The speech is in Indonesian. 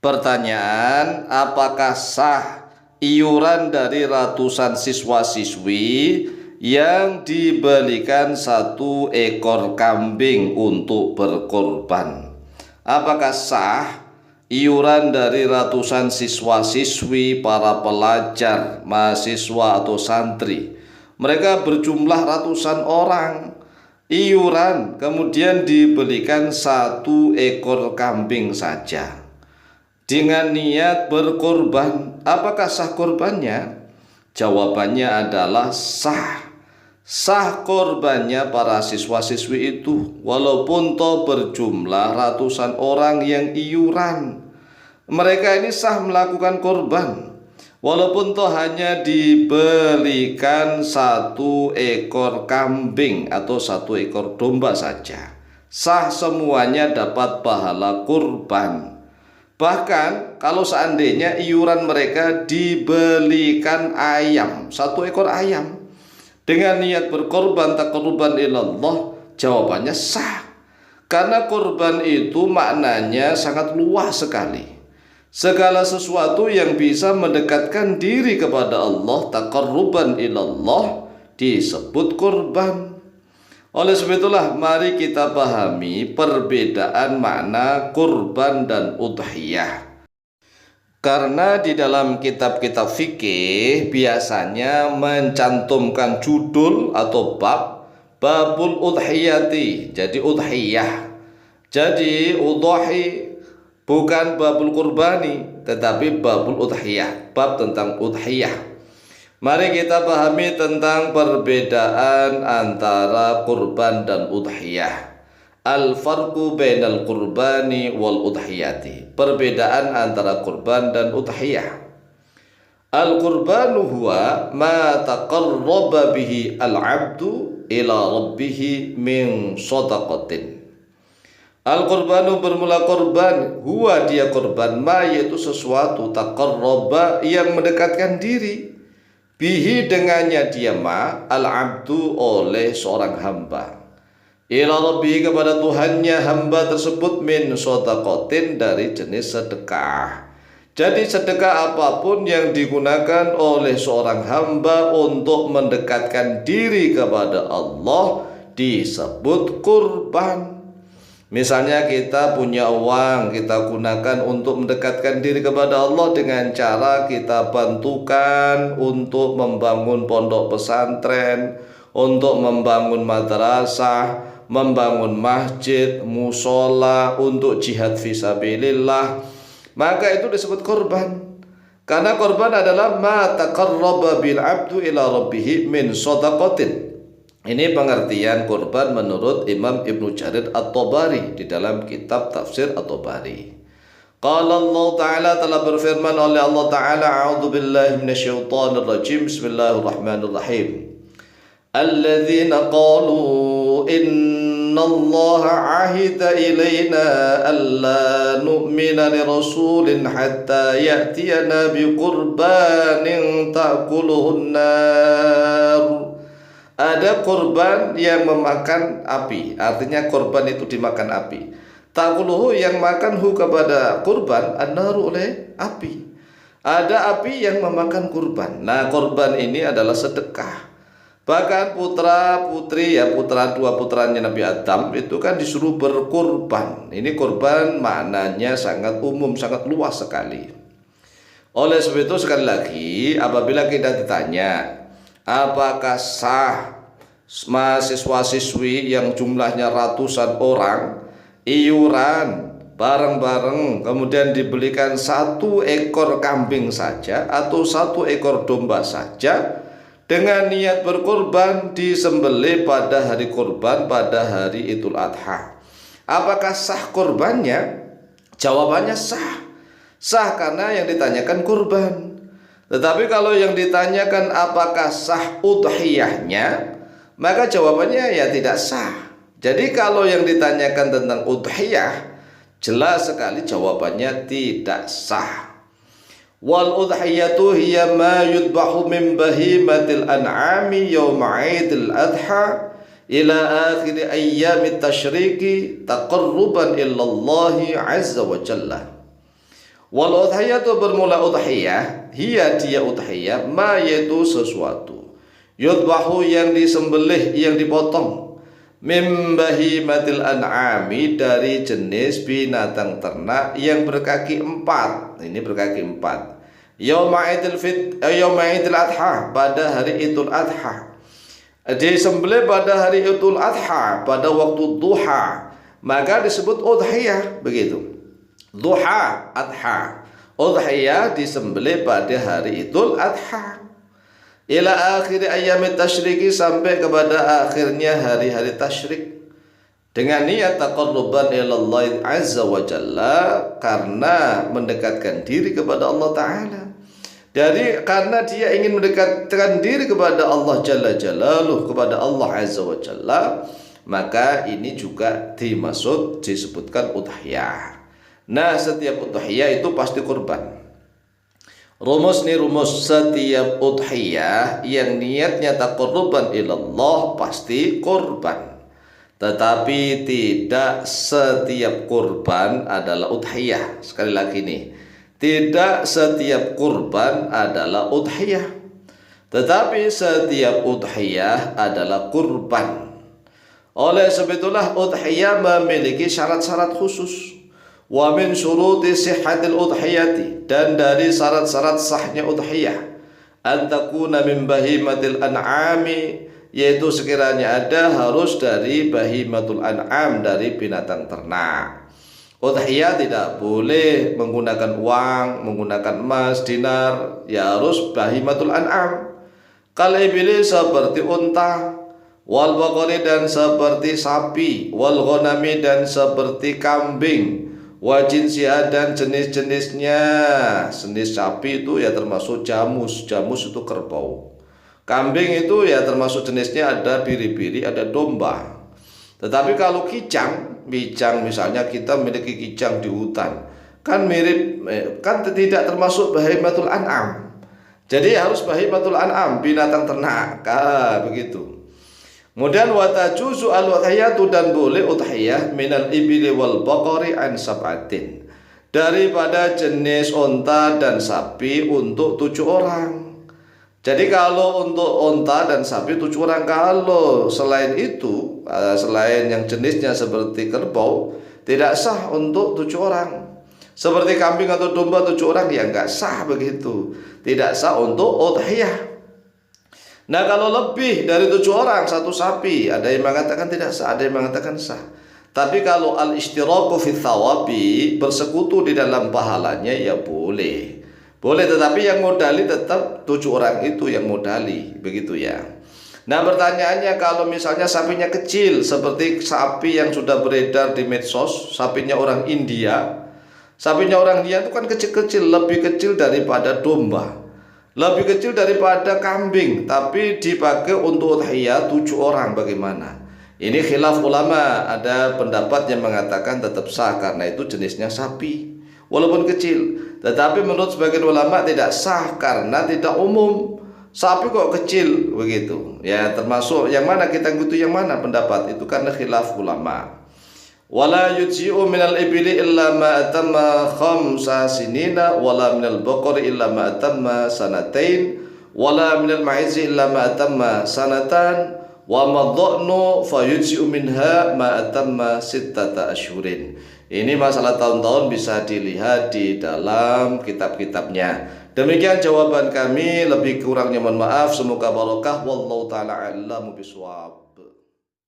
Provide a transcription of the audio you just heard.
Pertanyaan, apakah sah iuran dari ratusan siswa-siswi yang dibelikan 1 ekor kambing untuk berkorban? Apakah sah iuran dari ratusan siswa-siswi, para pelajar, mahasiswa atau santri? Mereka berjumlah ratusan orang, iuran kemudian dibelikan 1 ekor kambing saja dengan niat berkorban. Apakah sah korbannya? Jawabannya adalah sah. Sah korbannya para siswa-siswi itu, walaupun toh berjumlah ratusan orang yang iuran. Mereka ini sah melakukan korban, walaupun toh hanya dibelikan 1 ekor kambing atau 1 ekor domba saja. Sah, semuanya dapat pahala kurban. Bahkan kalau seandainya iuran mereka dibelikan ayam, 1 ekor ayam, dengan niat berkorban taqarruban ilallah, jawabannya sah. Karena korban itu maknanya sangat luas sekali. Segala sesuatu yang bisa mendekatkan diri kepada Allah, taqarruban ilallah, disebut korban. Oleh sebab itulah mari kita pahami perbedaan makna kurban dan udhiyah. Karena di dalam kitab-kitab fikih biasanya mencantumkan judul atau babul udhiyati, jadi udhiyah. Jadi udhi bukan babul kurbani, tetapi babul udhiyah, bab tentang udhiyah. Mari kita pahami tentang perbedaan antara kurban dan udhiyah. Al-farqu bainal qurbani wal udhiyati. Perbedaan antara kurban dan udhiyah. Al-qurbanu huwa ma taqarraba bihi al-'abdu ila rabbihi min shadaqatin. Al-qurbanu bermula korban, huwa dia korban, ma yaitu sesuatu, taqarraba yang mendekatkan diri, bihi dengannya dia ma, al-abdu oleh seorang hamba, ila rabbi kepada Tuhannya hamba tersebut, min shadaqatin dari jenis sedekah. Jadi sedekah apapun yang digunakan oleh seorang hamba untuk mendekatkan diri kepada Allah disebut kurban. Misalnya kita punya uang, kita gunakan untuk mendekatkan diri kepada Allah dengan cara kita bantukan untuk membangun pondok pesantren, untuk membangun madrasah, membangun masjid, musola, untuk jihad fisabilillah, maka itu disebut korban. Karena korban adalah ma taqarraba bil abdu ila rabbih min shadaqatin. Ini pengertian kurban menurut Imam Ibnu Jarir At-Tabari di dalam kitab tafsir At-Tabari. Qala Allah Ta'ala, telah berfirman oleh Allah Ta'ala, a'udzu billahi minasyaitonir rajim, bismillahirrahmanirrahim. Alladzina qalu innallaha 'ahida ilaina alla nu'mina lirasulin hatta ya'tiyana biqurbanin ta'kuluhun nar. Ada korban yang memakan api, artinya korban itu dimakan api. Ta'kuluhu yang makan hu kepada kurban, an-naru oleh api. Ada api yang memakan kurban. Nah, korban ini adalah sedekah. Bahkan putra putri, ya putra dua putranya Nabi Adam itu kan disuruh berkurban. Ini korban maknanya sangat umum, sangat luas sekali. Oleh sebab itu sekali lagi, apabila kita ditanya apakah sah mahasiswa-siswi yang jumlahnya ratusan orang iuran bareng-bareng kemudian dibelikan 1 ekor kambing saja atau 1 ekor domba saja dengan niat berkorban disembelih pada hari kurban, pada hari Idul Adha, apakah sah korbannya? Jawabannya sah. Sah karena yang ditanyakan kurban. Tetapi kalau yang ditanyakan apakah sah udhiyahnya, maka jawabannya ya tidak sah. Jadi kalau yang ditanyakan tentang udhiyah, jelas sekali jawabannya tidak sah. Wal udhiyatu hiya ma yudbahu min bahimatil an'ami yawma 'idil adha ila akhir ayyamit tasyriki taqarruban ilallahi azza wa jalla. Wal udhiyah itu bermula udhiyah, hiya dia udhiyah, ma yaitu sesuatu. Yudbahu yang disembelih, yang dipotong. Mim bahimatil an'ami dari jenis binatang ternak yang berkaki empat. Ini berkaki empat. Yauma Idul Adha, pada hari Idul Adha. Disembelih pada hari Idul Adha pada waktu duha, maka disebut udhiyah, begitu. Duha, adha. Udhiyah disembelih pada hari Idul Adha. Ila akhir ayam tasyriki, sampai kepada akhirnya hari-hari tasyrik, dengan niat taqarruban ila Allah azza wa jalla, karena mendekatkan diri kepada Allah Ta'ala. Jadi karena dia ingin mendekatkan diri kepada Allah Jalla Jalaluh, kepada Allah Azza wa Jalla, maka ini juga disebutkan udhiyah. Nah, setiap udhiyah itu pasti kurban. Rumus, setiap udhiyah yang niatnya taqarruban ilallah pasti kurban. Tetapi tidak setiap kurban adalah udhiyah. Sekali lagi nih, tidak setiap kurban adalah udhiyah, tetapi setiap udhiyah adalah kurban. Oleh sebab itulah udhiyah memiliki syarat-syarat khusus. Wa min syuruti sihhatil udhiyati, dan dari syarat-syarat sahnya udhiyah, an takuna min bahimatil an'ami, yaitu sekiranya ada harus dari bahimatul an'am, dari binatang ternak. Udhiyah tidak boleh menggunakan uang, menggunakan emas, dinar, ya harus bahimatul an'am. Kal ibili, seperti unta, wal baqari, dan seperti sapi, wal ghanami, dan seperti kambing, wa jinsiha, dan jenis-jenisnya. Jenis sapi itu ya termasuk jamus, jamus itu kerbau. Kambing itu ya termasuk jenisnya ada biri-biri, ada domba. Tetapi kalau kicang misalnya kita memiliki kicang di hutan, kan mirip, kan tidak termasuk bahimatul an'am. Jadi harus bahimatul an'am, binatang ternak, begitu. Kemudian watajuzu al-udhiyatu, dan boleh udhiyah minal ibili wal baqari an sab'atin, daripada jenis unta dan sapi untuk 7 orang. Jadi kalau untuk unta dan sapi 7 orang, kalau selain itu, selain yang jenisnya seperti kerbau, tidak sah untuk 7 orang. Seperti kambing atau domba 7 orang, ya enggak sah begitu, tidak sah untuk udhiyah. Nah, kalau lebih dari 7 orang satu sapi, ada yang mengatakan tidak sah, ada yang mengatakan sah. Tapi kalau al-ishtiraku fi thawabi, bersekutu di dalam pahalanya, ya boleh. Boleh, tetapi yang modali tetap 7 orang itu yang modali, begitu ya. Nah, pertanyaannya, kalau misalnya sapinya kecil, seperti sapi yang sudah beredar di medsos, sapinya orang India. Sapinya orang India itu kan kecil-kecil, lebih kecil daripada domba, lebih kecil daripada kambing, tapi dipakai untuk udhiyah 7 orang, bagaimana? Ini khilaf ulama, ada pendapat yang mengatakan tetap sah karena itu jenisnya sapi, walaupun kecil. Tetapi menurut sebagian ulama tidak sah karena tidak umum. Sapi kok kecil begitu. Ya, termasuk yang mana, kita ngikuti yang mana pendapat itu, karena khilaf ulama. Wala yujzi'u minal ibili illa ma atamma 5 sinina, wala minal baqari illa ma atamma sanatain, wala minal ma'izi illa ma atamma sanatan, wa madhanu fa yujzi'u minha ma atamma 6 ashhurin. Ini masalah tahun-tahun bisa dilihat di dalam kitab-kitabnya. Demikian jawaban kami, lebih kurangnya mohon maaf. Semoga barokah. Wallahu ta'ala a'lamu bishawab.